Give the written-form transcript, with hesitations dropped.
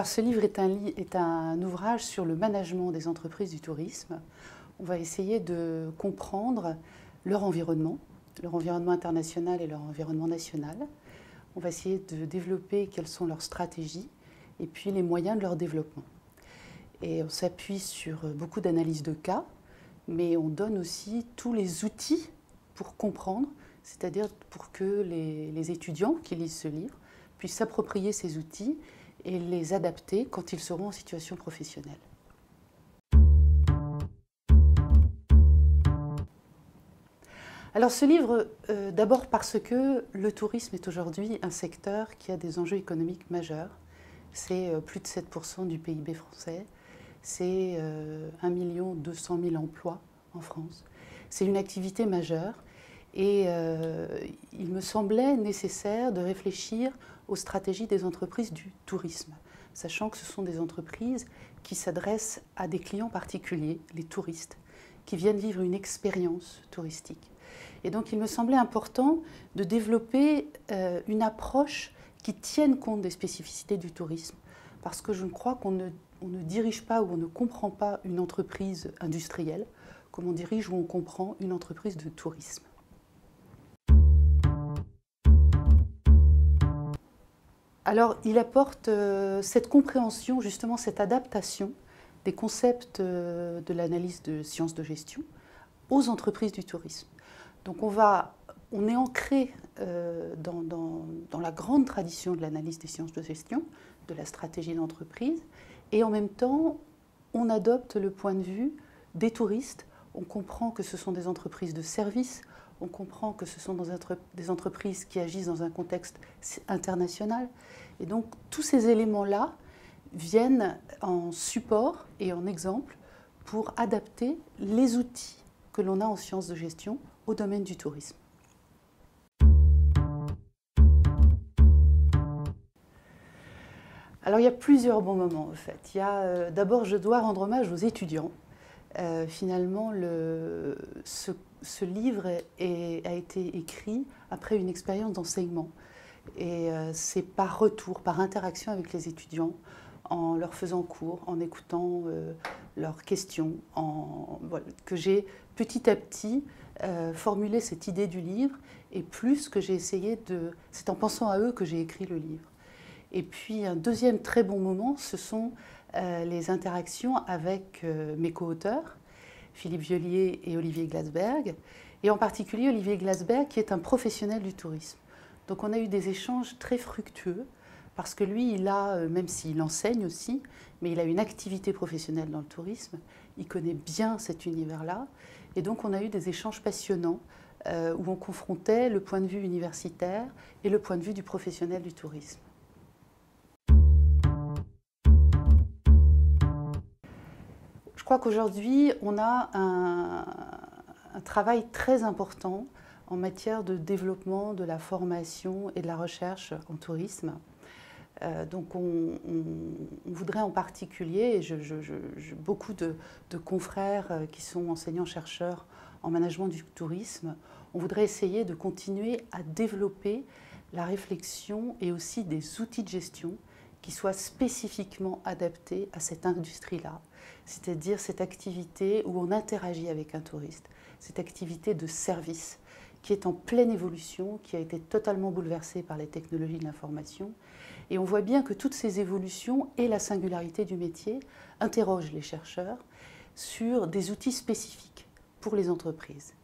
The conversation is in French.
Alors ce livre est un ouvrage sur le management des entreprises du tourisme. On va essayer de comprendre leur environnement international et leur environnement national. On va essayer de développer quelles sont leurs stratégies et puis les moyens de leur développement. Et on s'appuie sur beaucoup d'analyses de cas, mais on donne aussi tous les outils pour comprendre, c'est-à-dire pour que les étudiants qui lisent ce livre puissent s'approprier ces outils et les adapter quand ils seront en situation professionnelle. Alors ce livre, d'abord parce que le tourisme est aujourd'hui un secteur qui a des enjeux économiques majeurs. C'est plus de 7% du PIB français, c'est 1 200 000 emplois en France. C'est une activité majeure et il me semblait nécessaire de réfléchir aux stratégies des entreprises du tourisme, sachant que ce sont des entreprises qui s'adressent à des clients particuliers, les touristes, qui viennent vivre une expérience touristique. Et donc il me semblait important de développer une approche qui tienne compte des spécificités du tourisme, parce que je crois qu'on ne dirige pas ou on ne comprend pas une entreprise industrielle comme on dirige ou on comprend une entreprise de tourisme. Alors, il apporte cette compréhension, justement cette adaptation des concepts de l'analyse de sciences de gestion aux entreprises du tourisme. Donc on est ancré dans la grande tradition de l'analyse des sciences de gestion, de la stratégie d'entreprise, et en même temps, on adopte le point de vue des touristes. On comprend que ce sont des entreprises de services, on comprend que ce sont des entreprises qui agissent dans un contexte international. Et donc, tous ces éléments-là viennent en support et en exemple pour adapter les outils que l'on a en sciences de gestion au domaine du tourisme. Alors, il y a plusieurs bons moments, en fait. D'abord, je dois rendre hommage aux étudiants. Finalement, ce livre a été écrit après une expérience d'enseignement. Et c'est par retour, par interaction avec les étudiants, en leur faisant cours, en écoutant leurs questions, que j'ai petit à petit formulé cette idée du livre. Et plus que j'ai essayé c'est en pensant à eux que j'ai écrit le livre. Et puis un deuxième très bon moment, ce sont les interactions avec mes co-auteurs, Philippe Vieulier et Olivier Glasberg, et en particulier Olivier Glasberg qui est un professionnel du tourisme. Donc on a eu des échanges très fructueux parce que lui, même s'il enseigne aussi, mais il a une activité professionnelle dans le tourisme, il connaît bien cet univers-là, et donc on a eu des échanges passionnants où on confrontait le point de vue universitaire et le point de vue du professionnel du tourisme. Je crois qu'aujourd'hui, on a un travail très important en matière de développement de la formation et de la recherche en tourisme. Donc on voudrait en particulier, et beaucoup de confrères qui sont enseignants-chercheurs en management du tourisme, on voudrait essayer de continuer à développer la réflexion et aussi des outils de gestion qui soient spécifiquement adaptés à cette industrie-là, c'est-à-dire cette activité où on interagit avec un touriste, cette activité de service qui est en pleine évolution, qui a été totalement bouleversée par les technologies de l'information. Et on voit bien que toutes ces évolutions et la singularité du métier interrogent les chercheurs sur des outils spécifiques pour les entreprises.